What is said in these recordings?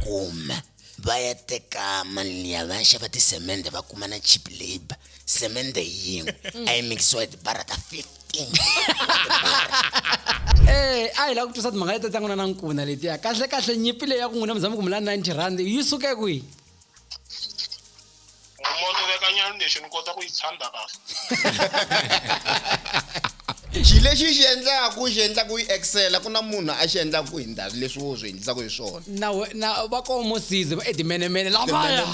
kuma bayateka mali ya va xava ti cement va kuma na cheap labor cement yin'we a yi mixiwa ti bara ta 15 ai la ku tsa timanga leti tangana na nkuna letiya kahle nyipi leyi ya ku n'wina muzama ku mula 90 rand yi suke kwihi umuntu bekanyana lexi ni kota ku yi tshanda kahle xilexi xi endla ku yi excel ku na munhu a xi endla ku hinda leswi wo swi endlisa ku hi swona na va komo size va edimenemene lavaya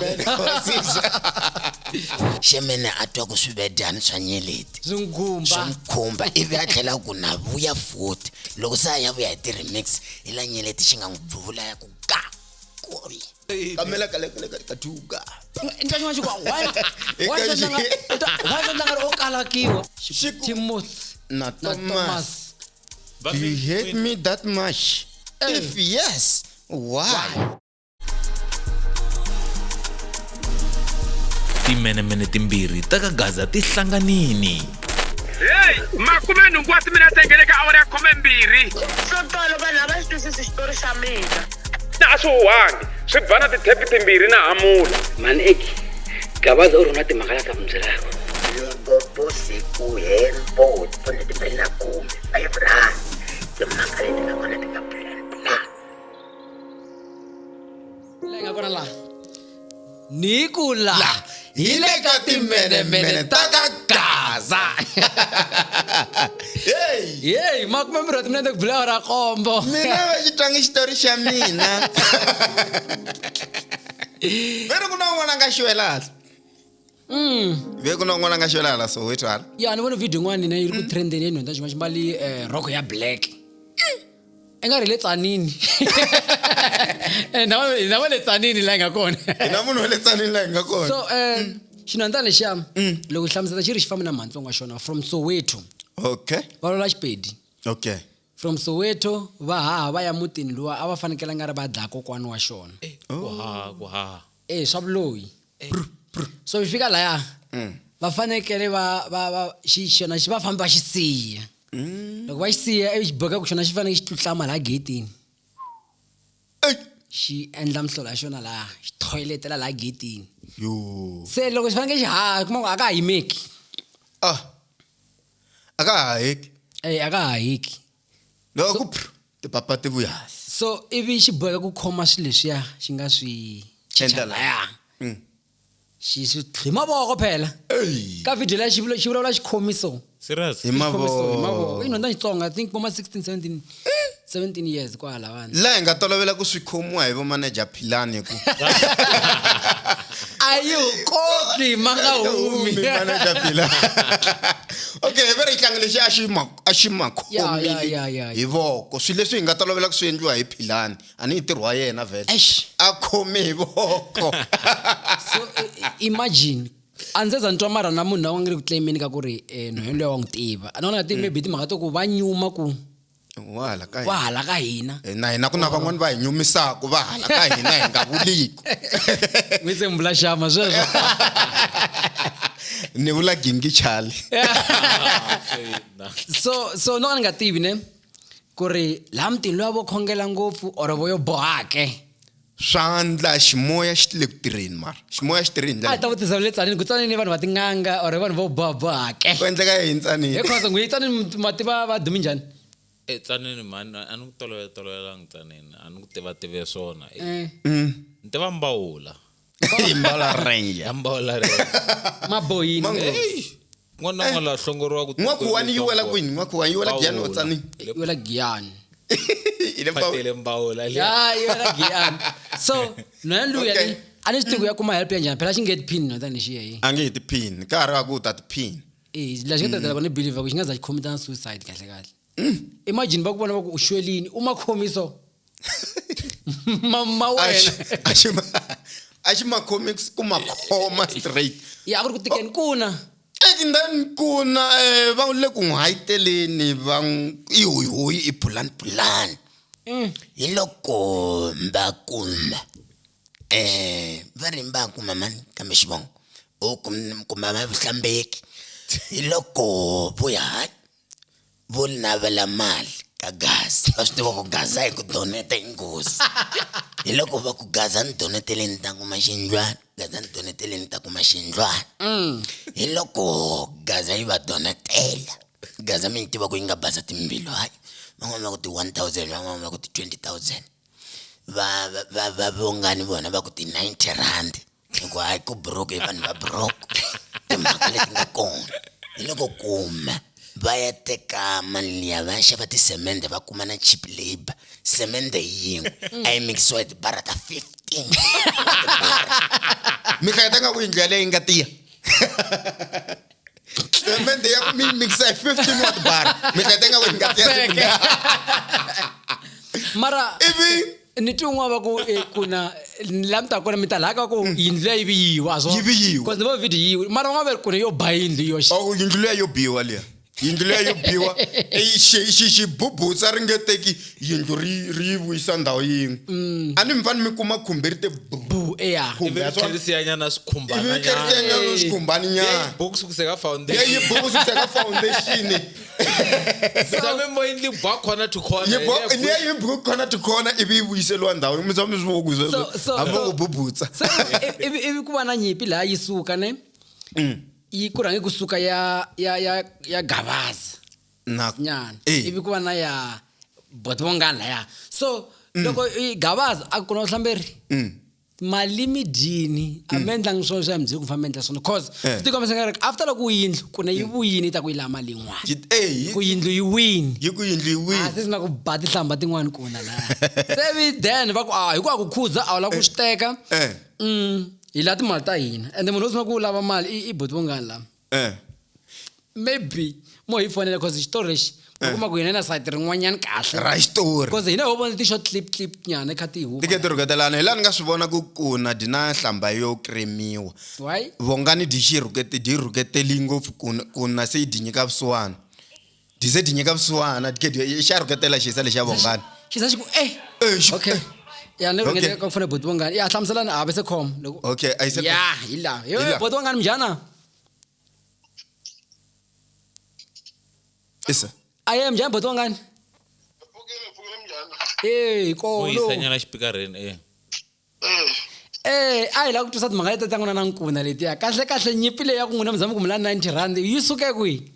xemene a twa ku swivedyani swa nyeleti zwingumba khumba ivi a tlhela ku na vuya futhi loko sa ya vuya hi ti remix hi la nyeleti xi nga n'wi bvula ya ku ka kori kamela ka thuka ntanywa xikwa why tlanga o kalakiwa Timothy na Thomas do you hate me that much if yes why timenemene timbirhi ta ka Gaza ti hlanganini. Hey, makume nhungu wa timinete ngene ka awara ya 12. Swo tolo vanhu lava xi twisisi xitori xa mina. Na swi wangi, swi bana tithepi timbirhi na hamula. Mani eki, Gabaza u rhuna timhaka ya ka mundzilako. loko siku hempo pone ti bela kumbe ayivra timhaka leti nga kona ti nga plan lenga kona la nikula hi le ka timenemene ta ka Gaza hey makume mbirhi timinete ku bula ra kombo mina va xi twangi xitori xa mina veri ku na un'wana nga xwelala ve ku na un'wana nga xwelala so wetwala ya ni vona video yin'wana na yi ri ku trendeni ya nhonta xin'wana ximbali roko ya black i nga ri le tsanini na va le tsanini la yi nga kona na munhu wa le tsanini la hi nga kona so xinhwantana lexiya loko hi hlamusela xi ri xi famba na matsonga xona from Soweto okay va lola Xipedi okay from Soweto va haha va ya mutini luwa a va fanekela nga ri va dlaya kokwani wa xona swa vuloyi so hi fika laya va fanekele va xona xi va fambi va xi siya loko va xi siya xi boka ku xona xi fanele xi tlutlama laha getini xi endla mihlola ya xona laha xi toiletela laha getini se loko xi fanekele xi haha kuma ku a ka ha yimeki a ka haheki a ka ha hiki loko ku tipapa ti vuya so ivi xi boheka ku khoma swilo leswiya xi nga swi Endla laya xi swi mavoko phela ka video leyi xi vulavula xikhomiso Serious? hi mavoko i nhwenta Xitsonga I think koma 17 years kwala vanhu la hi nga tolovela ku swi khomiwa hi vo manager Philani ku ayu koti manga humi manager Philani okay very tlanga lexi a xi makhomi hi voko swilo leswi hi nga tolovela ku swi endliwa hi Philani ani hi ntirho wa yena vele a khomi hi voko so imagine anzeza ntwa mara na munhu na wa ngi ku claimeni ka ku ri no yendlo wa n'wi tiva a nona ti maybe timhaka to ku va nyuma ku wala ka va hala ka hina na hina ku na van'wana va hi nyumisaka va hala ka hina hi nga vuliko mi se mbula xama sweswo ni vula gingi chali so no nga tivi ne ku ri laha mutini loyi vo khongela ngopfu or vo yo bohake swandla ximoya xi le ku tirheni mara ximoya xi tirheni a ta vutisa le tsanini ku tsanini vanhu va tin'anga or vanhu vo bohake ku endleka yini tsanini because ngwi tsanini mativa va dumi njhani Tsanini mani a ni ku tolovelangi tsanini a ni ku tiva swona ni tiva Mbawula Mbawula Ranger ya Mbawula Ranger maboyini n'wana la hlongoriwa ku n'wakhuwani yi wela kwini n'wakhuwani yi wela Giyani wa tsanini yi wela Giyani ile patele Mbawula ya yi wela Giyani so no luya ni a ni swi tivi ya kuma help ya njhani phela xi get pin no tani xi yeyi a nge hiti pin ka ha ri va ku ta ti pin lexi nga ta ku ni believe ku xi nga za xi commit suicide kahle imagine va ku vona va ku u xwelini uma khomiso mama wena a xi ma comics ku ma khoma straight ya ku ri ku tikeni kuna then kuna va le ku n'wayiteleni va i plan hi loko mbakuma va ri mbakuma mani kambe xivongo u kuma vuhlambeki hi loko vuya vo navela mali ka Gaza va swi tiva ku Gaza hi ku doneta ingozi hi loko va ku gaza ni doneteleni ta kuma xindlwana gaza ni doneteleni ta kuma xindlwana hi loko gaza yi va donetela gaza mi tiva ku yi nga basa timbilu hayi van'wana va ku ti 1000 van'wana va ku ti 20000 va vongani vona va ku ti 90 rand hikuva hayi ku broke hi vanhu va broke timhaka leti nga kona hi loko kuma va ya teka mali liya va ya xava tisemende va kuma na cheap labor semende yin'we a yi mikisiwa hi tibara ta 15 mi hleketa nga ku yindlu yaleyo yi nga tiya semende ya mi mikisa hi 15 wa tibara mi hleketa nga ku yi nga tiya mara ivi ni twin'wa va ku kuna la mi ta kona mi ta laka ku yindlu leyi yiviwa so Yi biyiwa. because ni vo video yiwi mara va nga ve kuna yo ba yindlu yoxe yindlu leya yo biwa liya yindlu leya yo biwa xibubutsa ri nge teki yindlu ri yi vuyisa ndhawu yin'we a ni mi fane mi kuma khumbe ri te bu eya tlherisiyanyana ivikerisianyana swikhumbani nyana buku sukuseka ye foundation yi buku suseka foundation same moyindli bwa khona to corner niya yi buku khona to khona ivi yi vuyiseliwa ndhawu mi tshama mi swi vokuzwe hambi ku bubutsa so ivi ku va na nyimpi laha yi suka ne yi ku rhange kusuka ya gavaza nyana ivi ku va na ya botvongani laya so loko gavaza a ku na vuhlamberi mali midini a mi endlangi swona swa muziki ku famba endla swona cause swi tikombisa nga ri after loko yindlu ku ne yi vuyini yi ta ku yi laha mali yin'wana ku yindlu yi wini yi ku yindlu yi wini se swi na ku ba tihlamba tin'wana kuna laha se vi then va ku hikuva ku khuza a wu lava ku swi teka hi laha timali ta hina ende munhu wo sungula ku lava mali i botvongani lama maybe mo hi fonela cause xitori lexi kuma ku hina na sayiti rin'wanyani kahle right story because hina ho vona ti-short clip nyana kha ti huma tike ti rhuketelana hi laha ni nga swi vona ku kuna dina nhlamba yo kremiwa why vongani di rhuketeli ngopfu kuna se yi di nyika vusiwana di se di nyika vusiwana xa rhuketela xisa lexa vongani xisa xi ku okay ya ni rhuketela ka ku fane botvongani ya hlamuselani a se khoma loko okay ayise ya hi laha yo botvongani mjana isa aye mjani botvongani Pfukile njhani? kolo oyisanyana xipikareni a hi lava ku twisa timhaka leti ta n'wina na nkuna letiya kahle nyimpi leyi ya ku n'wina mi zama ku mila 90 rand yi suke kwihi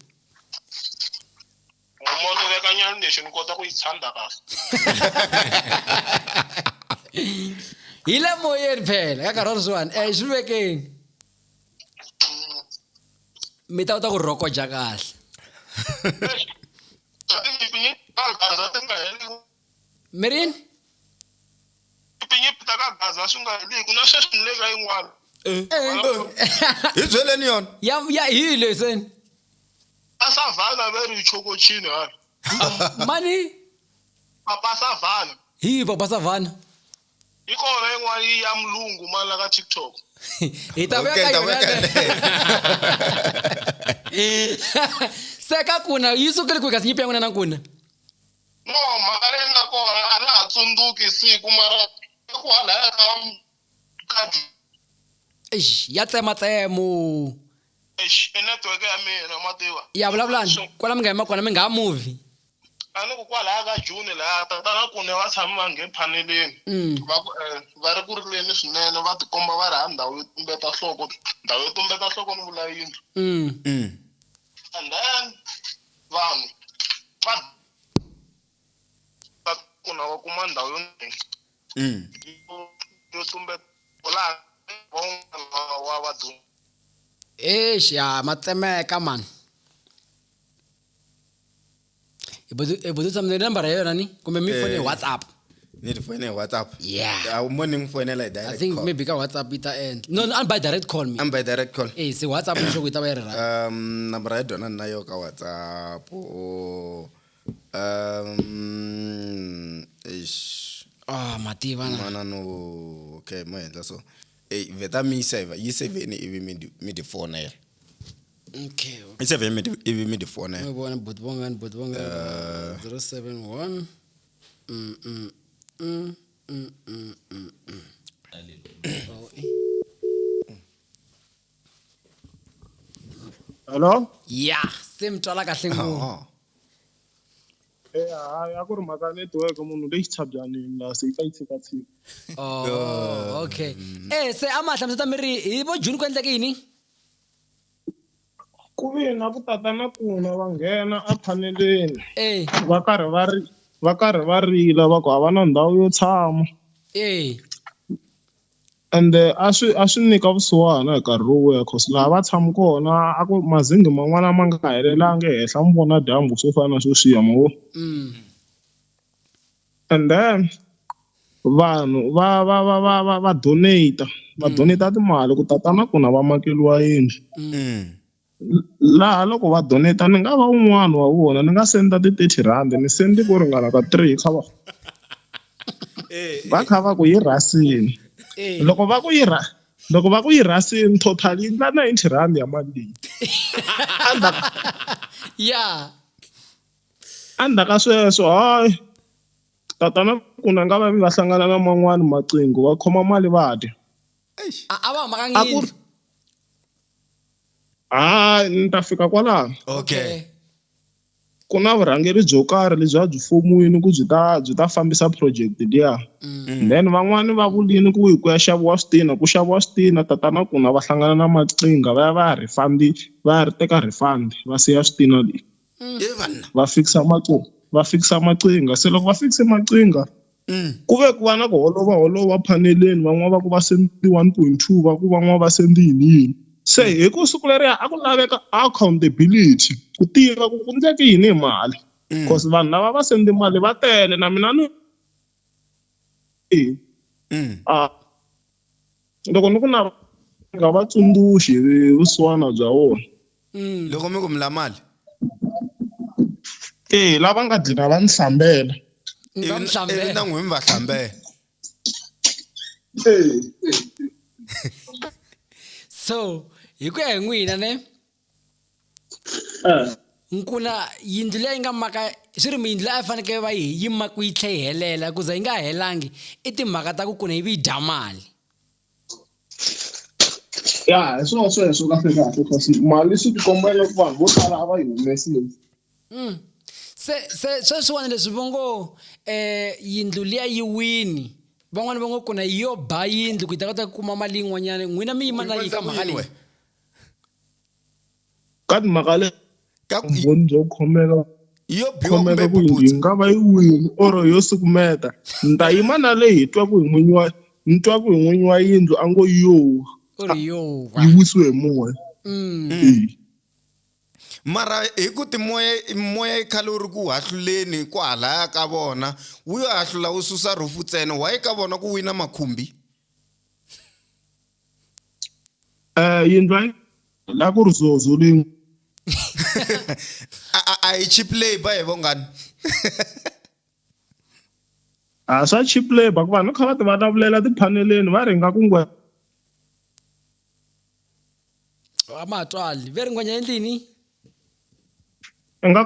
Ngomona veka nyana lexi ni kota ku yi tshanda kahle. hi le moyeni phela ka nkarhi wa sweswiwani swi vekeni mi ta kota ku rokoja kahle mi rini Tinyimpi ta ka gaza swi nga heli ku na sweswi ni le ka yin'wana. hi byeleni yona ya hi leseni A Savana ve ri chokochini hayi. mani Papa Savana. hi papa savana Yi kona yin'wana ya mulungu mani la ka TikTok. hi ta veka yona se ka kuna yi sukele kwihi kasi nyimpi ya n'wina na kuna No, mhaka leyi nga kona a na ha tsundzuki siku mara ku halaya ka ya tsematsemo network ya mina ma tiva. ya vulavulani kwala mi nga yima kona mi nga ha movie A ni ku kwalaya ka June laya tatana ku ne va tshama va nge phaneleni. Va ri ku rileni swinene va tikomba va ri ha ndhawu yo tumbeta nhloko ni vula yindlu. And then vanhu va kuna va kuma ndhawu yo tumbeta laha wa vaduma. ya matsemeka mani hi budisa mi nambara ya yona ni kumbe mi fone hi whatsapp ni ti fonela hi whatsapp Yeah. a wu moni ni fonela hi I direct think call maybe ka WhatsApp ita end. No, I'm by direct call me. I'm by direct call Se WhatsApp ni shoko ita ba yera. nambara ya dona na yo ka whatsapp Mativa na. mana no okay mo endla so veta mi save yi save ni ivi mi di fonela Okay. yi save ivi mi di fonela We bona Botvongani 071 Hello? Yeah, semtwala kahle ngo. a ku ri mhaka network munhu leyi xitshabyanini la se yi ta yi tshikatshika. Okay. Se a ma hlamuseta mi ri hi vo June ku endleke yini? Ku ve na ku tatana kuna va nghena a phaneleni va karhi va rila va ku hava na ndhawu yo tshama. Ende a swi nyika vusiwana hi nkarhi lowuya cause laha va tshama kona a ku mazingi man'wana ma nga helelanga ehenhla mi vona dyambu swo fana na sweswiya ma vo. And then vanhu va donate timali ku tatana kuna va makeliwa yindlu. Laha loko va donate ni nga va un'wana wa vona ni nga senda R30 ni sendi ku ringana ka 3 kha va kha va ku yi rasini. Loko va ku yi rasini total yi ndla R90 ya mali leyi. Andaka sweswo hayi tatana kuna nga va hlangana na man'wani maqingo va khoma mali va dya. A va makangini. Ni ta fika kwalaho. Okay. Ku na vurhangeri byo karhi lebyi byi fomiwini ku byi ta fambisa project liya. Then van'wani va vulini ku ya xaviwa switina ku xaviwa switina tatana kuna va hlangana na maqinga va ya teka refund va siya switina leyi. Va fikisa maqinga se loko va fikise maqinga ku ve ku va na ku holova phaneleni van'wana va ku va sendi 1.2 va ku van'wana va sendi yini. Se hi ku siku leriya a ku laveka accountability ku tiva ku endleke yini hi mali because vanhu lava va sendi mali va tele na mina loko ni ku na nga va tsundzuxi vusiwana bya wona loko mi ku mi la mali lava nga dlina va ni hlambela na n'wi mi va hlambela. So hi ku ya hi n'wina ne nkuna yindlu leyi nga maka swi ri yindlu leyi a fanekele va yi yima ku yi tlhe yi helela ku za yi nga helangi i timhaka ta ku kuna yi vi dya mali. Hi sweswo kahle kasi mali swi tikombela ku vanhu vo tala a va yi humesile. Se sweswiwani leswi va ngo yindlu liya yi wini van'wana va ngo kuna yo ba yindlu ku yi ta kota ku kuma mali yin'wanyana n'wina mi yima na yi ka mhaka leyi. Ka timhaka leyi vumbhoni byo khomeka ku yindlu yi nga va yi wini or yo sukumeta ni ta yima na leyi hi twa ku hi n'winyi wa yindlu a ngo yi wisiwe hi moya. Mara hi ku moya yi khale uri ku hahluleni ku halaya ka vona wu yo hahlula wu susa roof ntsena wa yi ka vona ku wina makhumbi. Yindlu la ku ri zozolini a hi cheap labor hi vongani. Swa cheap labor ku vanhu kha va ti vulavulela tiphaneleni va ringa ku ngwa amatwali ve ringwenya endlini nga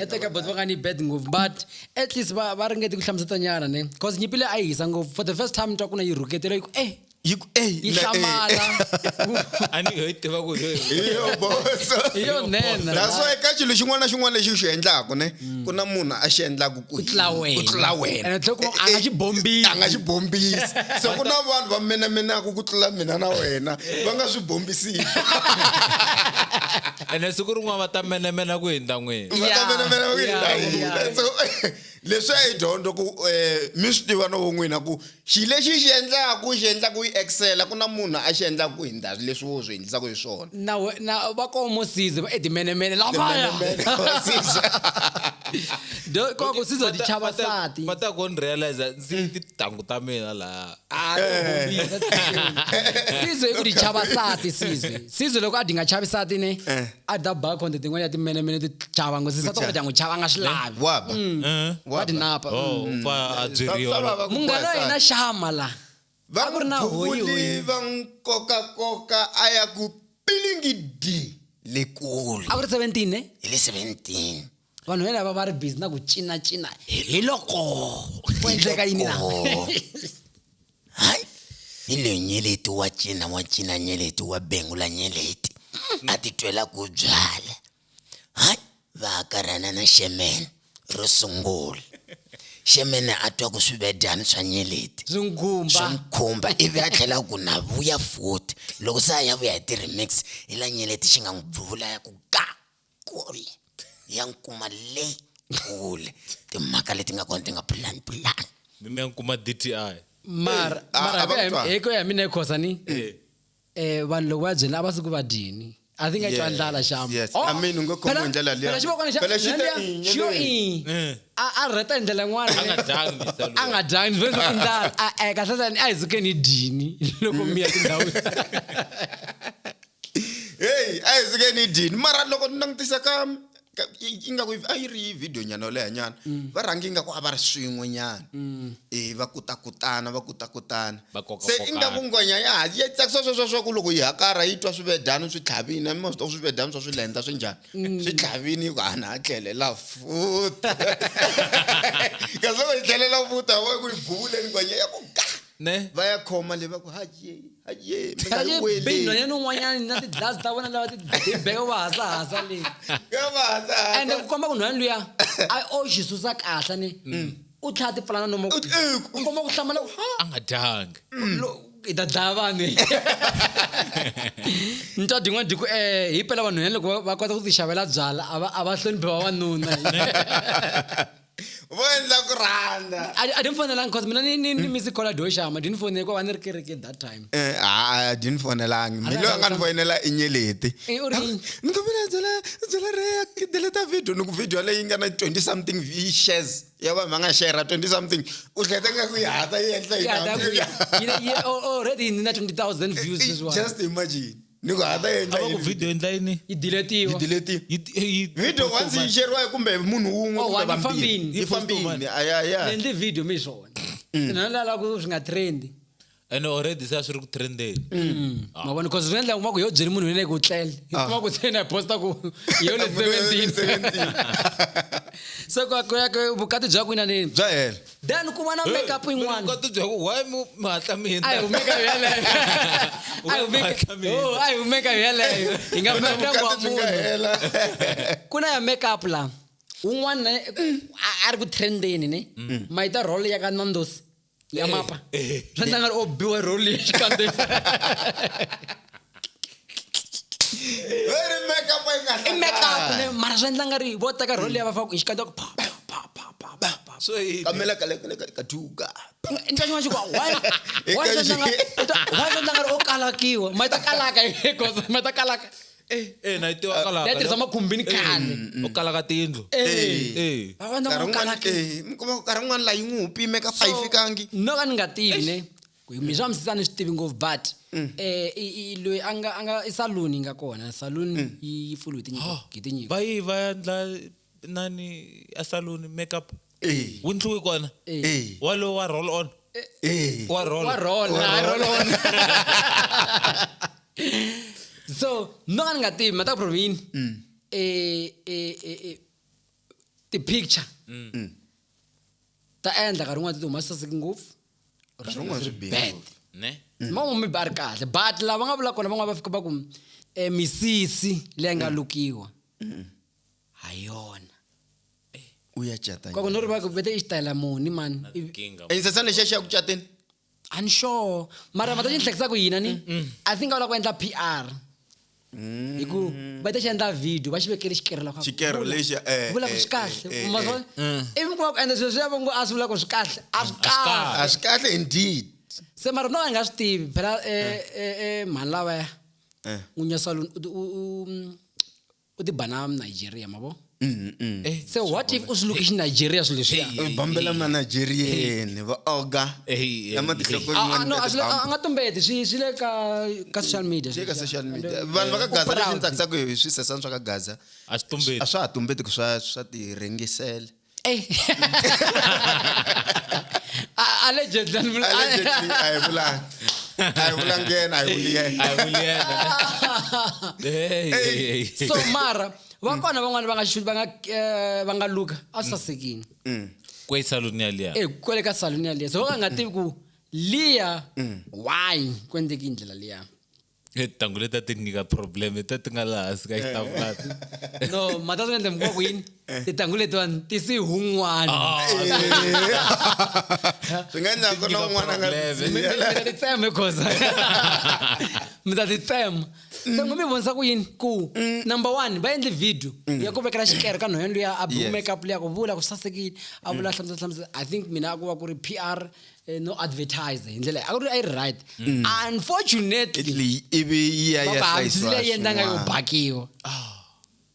teka bot va nga ni bad ngopfu but at least va ringete ku hlamuseta nyana ne because nyimpi leyi a yi hisa ngopfu for the first time ni twa ku na yi rhuketela yi hlamala ani ho tiva ku yo nena that's why ka xilo xin'wana na xin'wana lexi xi endlaku ne ku na munhu a xi endlaku ku tlula wena tloko a nga xi bombisi so ku na vanhu va menaku ku tlula mina na wena va nga swi bombisiki ene siku rin'wana va ta menemena ku hinda n'wina leswi a hi dyondzo ku mi swi tiva no n'wina ku xi lexi xi endlaku yi excela ku na munhu a xi endlaku hinda leswi wo swi endlisaku hi swona na va komo size va timenemene lavaya koko sizo di chava sati va ta ku ni realize ndzi tintangu ta mina laha sizo i ku di chava sati sizo loko a dinga chavi sati ne a da ba konde tin'wana ya timenemene ti chava ngo sisa to ka n'wi chava nga swi lavi wa dinapa va a byeriwa munghana wa hina xama la va ku ri na hoyi va nkoka a ya ku pilingidi lekulu a ku ri 17 ne hi le 17 vanhu lava va ri busy na ku cina hi loko ku endleka yini na hayi hi le nyeleti wa cina nyeleti wa bengula nyeleti a ti twela ku byala va karana na Shemene ro sungula Shemene atwa ku swibedani swa nyeleti swinkhumba ivi a tlhela ku na vuya futhi loko sa ya vuya hi remix ila nyeleti xi nga n'wi bvula ya ku ka kule ya nkuma le kule timhaka leti nga kona ti nga plan mimi yankuma DTI mara eko ya mina khosa ni vanhu loko va byela abasuku va dini I think I can dala sham. Yes. I mean ungokhoma ndlela leyo. Phela xio a reta ndlela n'wana. Anga dangi vese indala. Ka sasani a izukeni dini loko miya tindhawu. Hey, a izukeni dini mara loko nangitisa ka inga ku ayiri video nyana le nyana va ranginga ku avara swin'we nyana va kutakutana se inga kungonya ya tsakso swo ku loko yi hakara yi twa swibedani swi tlhavini most of swibedani swo swilenda swi njhani swi tlhavini ku ana tlhelela futa kaso yi tlhelela futa wa ku ibule ngonya ya ku ne va ya khoma le va ku haje bino yena un'wanyana na ti-glass ta vona lava ti beka va hasa le and komba ku nhwana luya o xi susa kahle ni u tlhela ti pfalana nomo u komba ku hlamala a nga dyanga i ta dlaya vanhu ni twa din'wana di ku hi pela vanhu yena loko va kota ku ti xavela byala a va hloniphi vavanuna Voendla ku randa. I didn't phone lang cause mina ni misi call doshama didn't phone ko vaneri kereke that time. Didn't phone lang. Milo nga phonela inyeleti. Ngomela dzela re deleta video no video le inga na 20 something shares. Ya ba manga share 20 something. U hleta nga ku yata yentla yi already in 20,000 views as well. Just imagine. Niko hata yendla ku video endlaini yi deletiwa video once yi share kumbe munhu un'we kumbe vambirhi yi fambini aya le video mi swona nala la ku swi nga trend and already sa swi ri ku trendeni mabona cause renla uma ku yo byeli munhu nene ku tlele kuma ku tsena posta ku yo le 17 so ko ya ke bukati bya ku ina nini bya hela then ku vona makeup yin'wana bukati bya ku why mu hatla mina ai umeka yele ai umeka yele inga meka kwa munhu kuna ya makeup la un'wana ari ku trendeni ne maita role ya ka Nando's ya mapa swi nga o biwa role ya xikandeni very makeup makeup ne mara swi nga ri vo teka role ya va fa ku xikandeni pa so kamela ka thuka nta xin'wana xi ku why swi nga ri o kalakiwa maita kalaka because maita kalaka na itiwa kalaka ya tirhisa makhumbini khale o kalaka tindlu karhi n'wana la yi n'wi pime ka 5 kangi no ka ni nga tivi ne mi swa misisani swi tivi ngopfu but loyi anga i saluni nga kona saluni yi full with tinyiko va endla nani a saluni makeup wundluwi kona walo wa roll on wa roll on so no nga tivi mata provini the picture ta endla ka rin'wana ti huma saseki ngopfu rin'wana swi bad ne mama mi bari kahle but lava nga vula kona van'wana va fika va ku misisi leyi nga lukiwa hayona uyachata kwa ku no ri va ku vete i xitayela muni man insasana lexiya xi ya ku cateni unsure mara mata xi hlekisa ku yina ni I think va lava ku endla PR hi ku va ta xi endla video va xi vekele xikero lexi vula ku swi kahle ivi ku va ku endla swilo swi ya va ngo a swi vula ku swi kahle a swi swi kahle indeed se mara no nga swi tivi phela mhani lavaya n'winyi wa saluni u ti bana Nigeria mavo se what if u swi luki xinigeria swilo leswiya bambela manigerian va oga a nga tumbeti swi le ka social media ka social media vanhu va ka Gaza leswi ni tsakisaka hi swisesani swa ka Gaza a swi tumbeti a swa ha tumbeti ku swa ti rengisela allegedly ayi vulangena so mara va kona van'wana va nga luka a sasekini kwe saluni yaliya kwele ka saluni yaliya so va nga tivi ku liya why kwendeki indlela liya Tangule tati nika problem tati ngala ska istafat. No, mata tsone dem go win. Titangule tuan tisi hungwan. Singena ko no ngwana nga. Mina ditseme koza. Mina ditseme. So ngome bonsa ku yini ku number 1 ba endle video ya ku vekela xikere ka nhwendo ya abu makeup liya ku vula ku sasekile a vula hlamisa I think mina ku va ku ri PR no advertise indlela a ku ri right unfortunately ibi ya hlayisiwa yenda nga yo bakiwa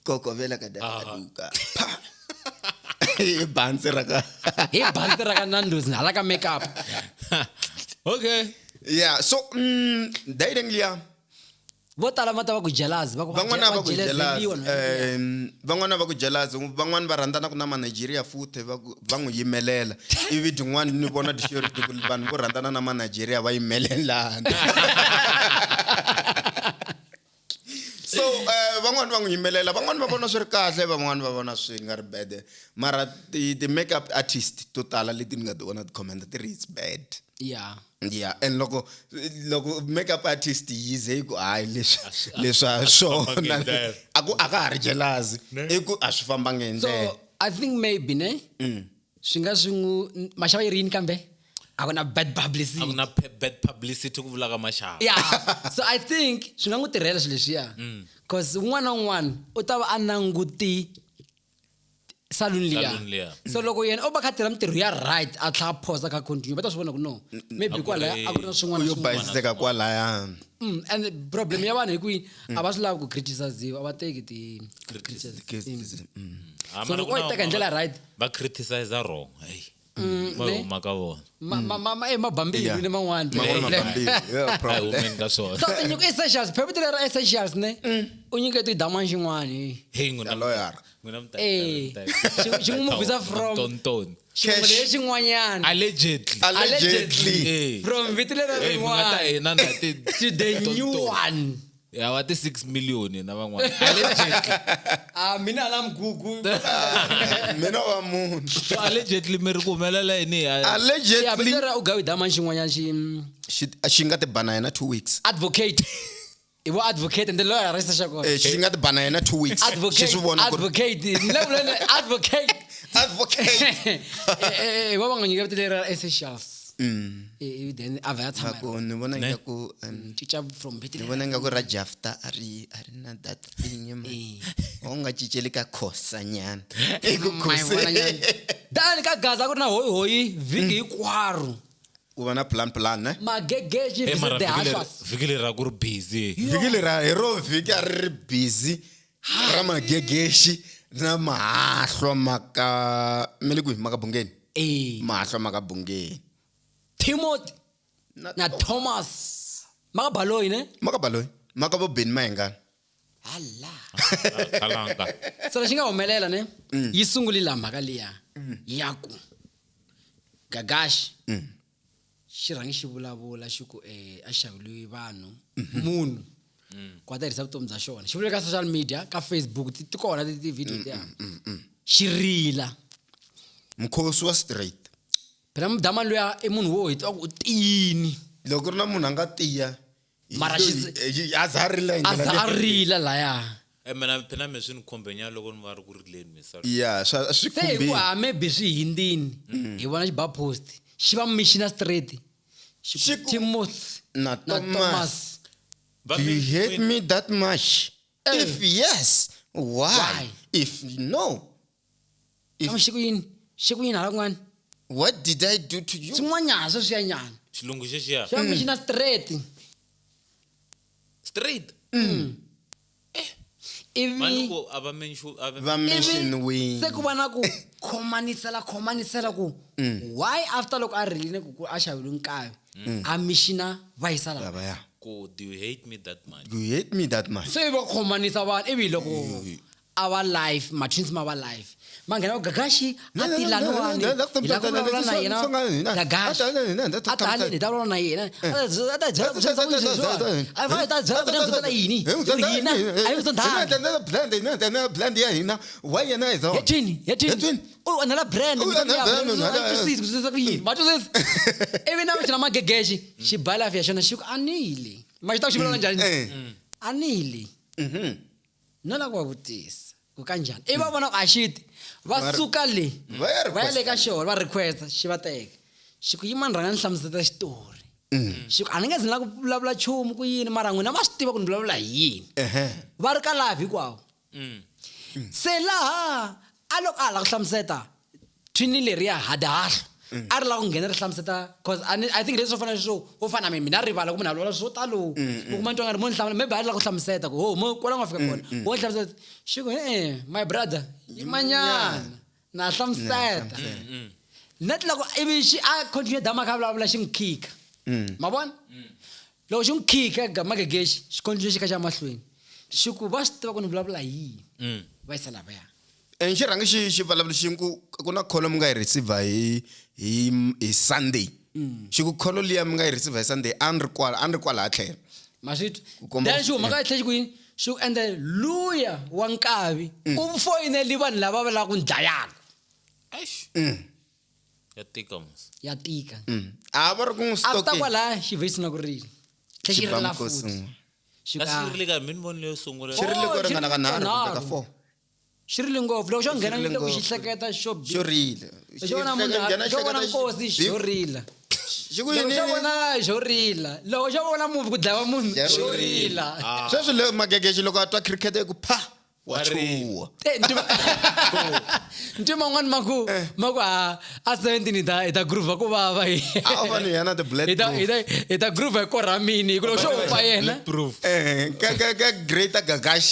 koko vela ka daduka banse raka Nando's na like makeup. Okay. Yeah, so dating liya Votala mata va ku jealous va ku van'wana va ku jealous van'wana va ku jealous van'wana va rhandzana ku na Nigeria futhi va n'wi yimelela ivi din'wana ni vona di-surety ku vanhu vo rhandzana na Nigeria va yimelelana so van'wana va n'wi yimelela van'wana va vona swi ri kahle van'wana va vona swi nga ri bad mara the makeup artist to tala leti ni nga ti vona ti-comment ti ri it's bad. Yeah, and loko makeup artist yize ku hayi leswa swona aka ha ri jealous iku a swi famba ngendlela. So I think maybe ne swi nga swi n'wi maxava yi ri yini kambe akuna bad publicity ku vula ka maxava. Yeah, so I think swi nga n'wi tirhela swilo leswiya because un'wana na un'wana u ta va a nanguti salon liya. So loko yena o ba kha tirha mitirho ya right a tlha phosa ka continue va ta swi vona ku no maybe kwala a ku na swin'wana yo bayiseka kwalaya. And the problem ya vanhu hi ku a va swi lava ku criticize va teki ti criticism. So loko u teka ndlela right va criticize wrong hey maka vona mabambili ni man'wana women ka swona. So nyiko essentials phepiti lera essentials ne u nyikete diamond xin'wana hey nguna lawyer xi n'wi movisa from xin'wanyana allegedly from viti lera rin'wana to the new one. Ya wa ti 6 million na van'wana allegedly mina na mgugu mina wa munhu so allegedly mi ri ku humelela yini allegedly u gawi diamond xin'wanyana xi nga ti bana yena 2 weeks advocate ivo advocate and the lawyer rest shako xi nga ti bana yena 2 weeks advocate wa va nga nyika vito lera essentials then avatar ni vona ngaku teacher from ni vona ngaku ra Jafta ari na that thing o nga ciceli ka khosa nyana dan ka gaza ku na hoyi viki hikwaro ku va na plan ne magegeji visit the house viki ra ku ri busy viki ra hero viki a ri busy ra magegeshi na mahlo maka meliku maka bungeni mahlo maka bungeni Timothy na Thomas makabaloyi ne makabo Ben Mayenga kalanga so leswi nga humelela ne yi sungulile mhaka liya yaku Gagashi xi rhangi xi vulavula xi ku a xaviliwi vanhu munhu ku tirhisa vutomi bya xona xi vule ka social media ka Facebook ti kona ti video tiya xi rila mkhosi wa straight phela mdamani loya I munhu wo hitwa ku tini loko ri na munhu anga tiya mara azarila laya mina phela me swi ni khombenya loko ni va ri ku rileni mi sorry yeah swi khumbi ku maybe swi hindini hi vona xi ba post xi va missioner straight xi Timothy na Thomas do you hate me that much if yes why if no if xi ku yini hala kun'wana what did I do to you swin'wanyana swo swiyanyana xilungu xexiya xi va missioner straight ivi va mention we se ku va na ku khomanisela ku why after loko a rilini ku a xavile nkavi a missioner va yisa lava ku do you hate me that much se va khomanisa vanhu ivi loko our life matwins ma our life mangena ku Gagashi atilaniwani ilakulala na yena Gagashi ataleni dalona na yena ata yini yina ayo sondana blend ya hina why yena izo yetini oh anala brand matusis even now china Magegeshi xibala afya xona xi ku anile manje ta xivula njhani anile no la ku vutisa ku kanjani I va vona a shit va suka le va ya le ka xona va request xi va teka xi ku yimani rhanga ni hlamuseta xitori xi ku a ni nga zi la ku vulavula chumu ku yini mara n'wina va swi tiva ku ni vulavula hi yini va ri ka live hikwavo se laha a loko a la ku hlamuseta twini leriya hadahlo a ri la ku nghena ri hlamuseta cause I think leswi swo fana swo wo fana mina rivala ku mina vulavula swo talo ku kuma ntwa nga ri mo ni hlamula maybe a ri la ku hlamuseta ku ho mo kwala nga fika kona wo hlamuseta xi ku my brother yimanyana na hlamuseta net loko ivi xi a continue dama kha vulavula xi n'wi khika ma vona loko xi n'wi khika magegexi xi continue xi ka xa mahlweni xi ku va swi tiva ku ni vulavula hi yini va yisa lavaya xi rhangi xi vulavula xi ku na call mi nga yi receive hi Sunday xi ku call liya mi nga yi receive hi Sunday a ni ri kwala a tlhela maswito then xi huma ka tlhela xi ku yini xi ku ende luya wa nkavi u foyineli vanhu lava va lava ku ni dlayaka ya tika a va ri ku n'wi after stoke kwala xi vhesi na ku rila tlhe xi rila futhi xi kasi rile ka mini voni leyo sungula xi rile ku ringana ka 3 ka 4 xi rile ngopfu loko xo nghena loko xi hleketa xo xo rile xo vona munhu xo vona nkosi xo rila xi ku loko yini xo vona xo rila loko xo vona movie ku dlayiwa munhu xo rila sweswi le magegexi loko a twa cricket ku pha wa chuwa ntima n'wani maku a 17 hi ta groove ku vava a vani yana the blood hi ta groove hi koramini loko xo upa yena ka greater gagash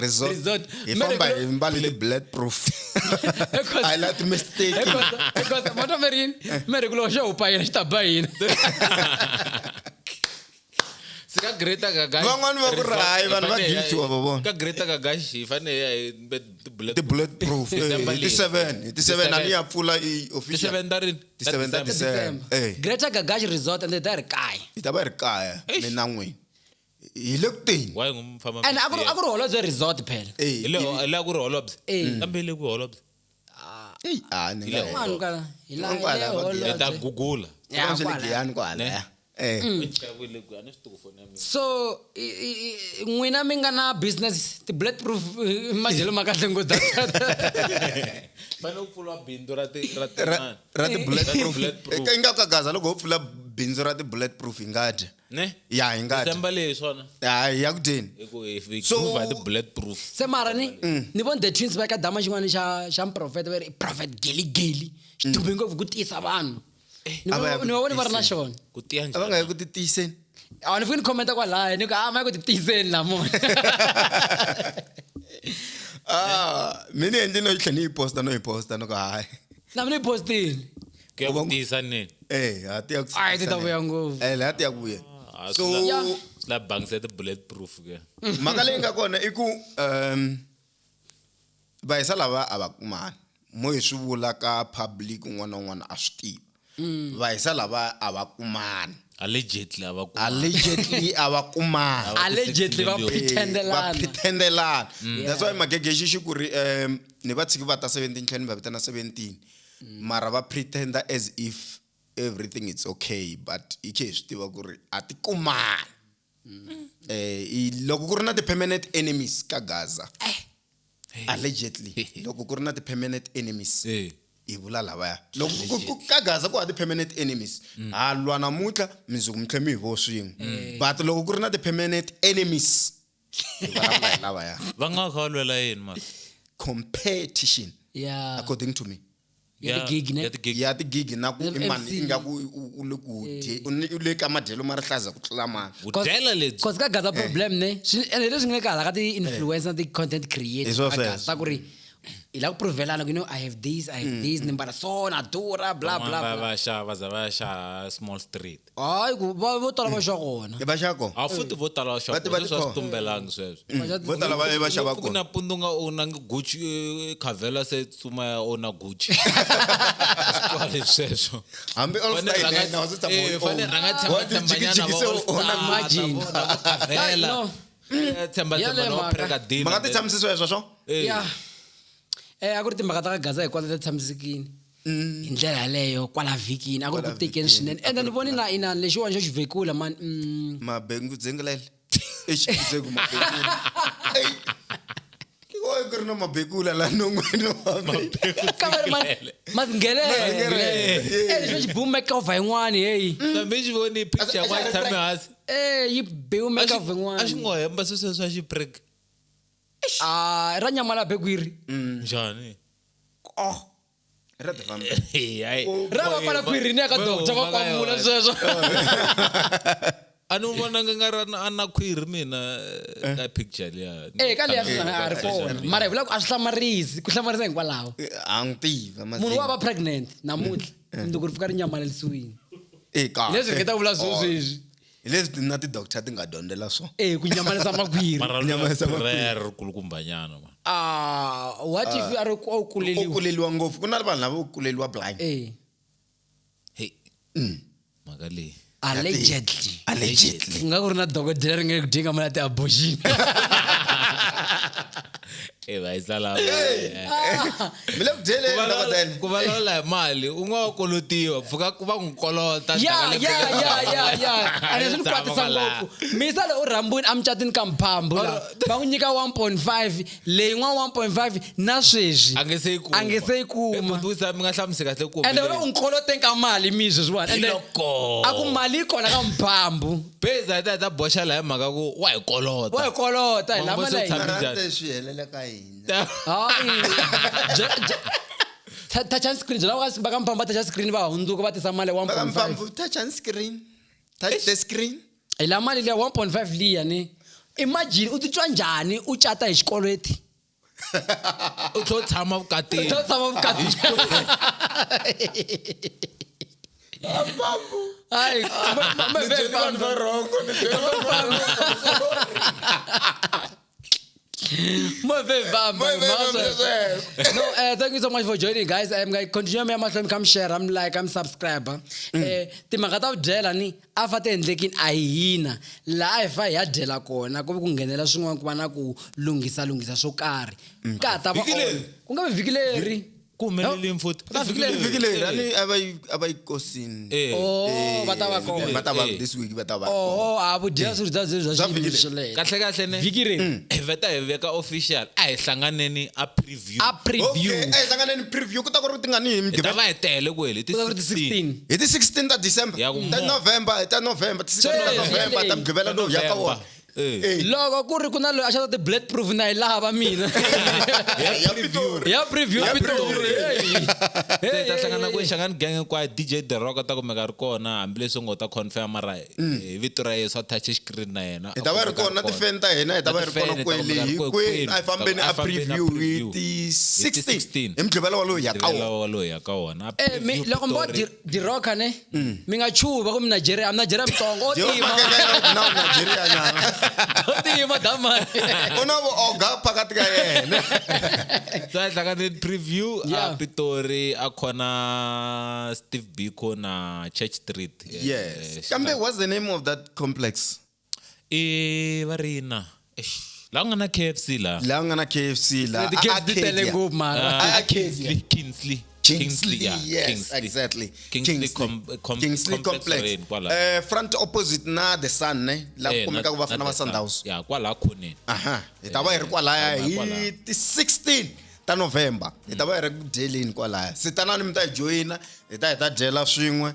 resort hi famba hi mbalile blood proof I like mistake because mota merin mere loko xo upa yena xi ta ba hina sika Greta Gagashi van'wani va ku rahayi vanhu va githiwa va vona ka Greta Gagashi hi fane ya the blood proof ti 7 ani ya pfula official 7 darin ti 7 December Greta Gagashi resort and they are kaya yi ta va ri kaya mina n'wini hi le ku teni waye ngumfama and a ku ri holobye resort phela ile ku ri holobye kambe ile ku holobye hi ta google yani kwala so n'wina mi nga na business ti blood proof madyelo ma kahle ngopfu fane u pfula bindzu ra ti blood proof eka inga ka gaza loko ho pfula bindzu ra ti blood proof hi nga dya ne ya hi nga dya December leyi swona ya ku deni so the blood proof se mara ni vona the twins va ka dama xin'wana xa mprofeta va ri prophet geli xi dume ngopfu ku tisa vanhu ni vona va ri na xona ku tiya a va nga yi ku ti tiyiseni a ni fiki ni khomenta kwalaya ni ku ma ya ku ti tiyiseni lamona mini endli no yi tlhe ni yi posta no ku hayi na mina yi postini ku ya ku tiyisa nini ha ti ya ku ti ta vuya ngopfu la ti ya ku vuya so la bank set bullet proof ke mhaka leyi nga kona i ku va hisa lava a va kumani mo hi swi vula ka public un'wana na un'wana a swi tiva va hisa lava a va kumani allegedly a va kumani allegedly va pretendelana that's why magegexi xi ku ri ni va tshiki va ta 17 tlhela ni va vitana 17 mara va pretender as if everything is okay but hi khe hi swi tiva ku ri a ti kumani loko ku ri na ti-permanent enemies ka Gaza allegedly loko ku ri na ti-permanent enemies hi vula lavaya loko ka Gaza ku ha ti-permanent enemies ha lwa namuntlha mindzuku mi tlhe mi hi vo swin'we but loko ku ri na ti-permanent enemies hi vulavula hi lavaya va nga kha va lwela yini ma competition according to me ya tigigi na ku imani ingaku u le ka madyelo ma rihlaza ku tlula mani kudyela lebyi cause ka Gaza problem ne ene leswi nga le ka hala ka ti-influencer ti-content creators ta ku ri hi la ku pruvelana you know I have this ni mbala so na dura bla bla bla va xa small street hayi ku vo tala va xa kona va xa kona a futhi vo tala va xa kona swi tumbelangi sweswo vo tala va xava ku na pundu nga ona Gucci Kavela se tsuma ya ona Gucci swale sweswo hambi all style na wa sita mo fane ranga tsambanyana va ona imagine Kavela tsambanyana va pregadini maka ti tshamisiswa sweswo a ku ri timhaka ta ka Gaza hikwalaho ti tshamisekile indlela leyo kwala vikini akuri ku tekeni swinene and ni voni na ina lexiwani xo xivhekula man mabengu dzengelele exikuzeku mabekula Oi ku ri na mabekula la non'wini mazingelele lexi xi bume cover yin'wani hey kambe xi voni picture wa tshame hansi yi bume cover yin'wani a xi ngo hemba sweswo swa xipreg ra nyamala begwiri njhani ra the family ra va pala kwirini eka doctor va kwamula sweswo a ni vonanga nga ri ana khwiri mina ka picture liya ka liya a ri kona mara hi vula ku a swi hlamarisi ku hlamarisa hinkwalaho a n'wi tiva munhu wa va pregnant namuntlha mundzuku ri fika ri nyamalelisiwini ka leswi hi ta vula sweswi hi leswi na ti-doctor ti nga dyondzela swona ku nyamalisa makhwiri mararri kulukumbanyana man what if a ri ku kuleliwa ngopfu ku na vanhu lava kuleliwa blind hey maka leyi allegedly nga ku ri na dokodela ri nge ku dinga mali ya ti-abortion vayisala mi le ku dyeleni dokodela ku vulavula hi mali u nga wa kolotiwa pfuka ku va n'wi kolota ya a leswi ni kwatisa ngopfu misa lo u rhambuni a mucatini ka mphambu la va n'wi nyika 1.5 leyi n'wana 1.5 na sweswi a nge se yi kuma busa mi nga hlamusi kahle ku ende u n'wi koloteni ka mali mi sweswiwani ende a ku mali yi kona ka mphambu beza ta boxa la hi mhaka ku wa hi kolota hi lama swi helela ka hina touch and screen va ka mphambu va touch screen va hundzuka va tisa mali ya 1.5 touch and screen touch the screen hi la mali liya 1.5 liya ni imagine u titwa njhani u cata hi xikolweti u tlho tshama vukatini Ai, No, thank you so much for joining, guys. I'm going to continue to come share, I'm like, I'm subscriber. Timhaka ta byela ni a fa tendlekin a hina la fa ya dyela kona ku nghenela swin'wana ku va na ku lunghisa swo karhi ka ta va ku nga vhiki leri kumeleleni futhi vikile ani abayikosini bataba this week bataba abudia swi dza kahle kahle ne vikire veta hi veka official a hi hlanganeni a preview okay a hi hlanganeni preview ku ta ku ri tingani hi migivela va hi tele ku heli ti 16 hi ti 16 ta December ta November ta 16 ta November ta migivela lo ya ka wona loko ku ri ku na loyi a xata ti-blood proof na hi lava mina ya preview Pitori ta hlangana ku nhlangano gang kwa DJ The Rock ta kumeka ri kona hambileswi u ngo ta confirm mara vito ra Yesu a touch screen na yena hi ta va ri kona ti-fan ta hina hi ta va ri kona kwele hinkwenu a hi fambeni a preview hi ti 16 hi mugqivela walowu ya ka wona loko mbo The Rock ne mi nga chuva ku mi Nigeria mitsongo o tima Nigeria nyana tima damani una oga phakathi ka yena so hlangane preview a Pitori a khona Steve Biko na Church Street yes kambe what's the name of that complex varina la nga na KFC la Kingsley yes exactly Kingsley complex front opposite na the Sun ne la kumeka ku vafana va Sundowns ya kwala khone hi ta va hi ri kwala hi ti 16 ta November hi ta va hi ri ku dyeleni kwala sitanani mi ta joina hi ta dyela swin'we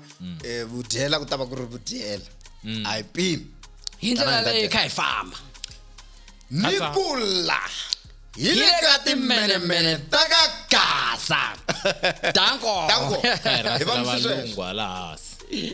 vudyela ku ta va ku ri vudyela I p hi ndlela leyi kha hi famba Nikula Hile ka timene ta ka Gaza Danko Hi va msiswe ngwala hasi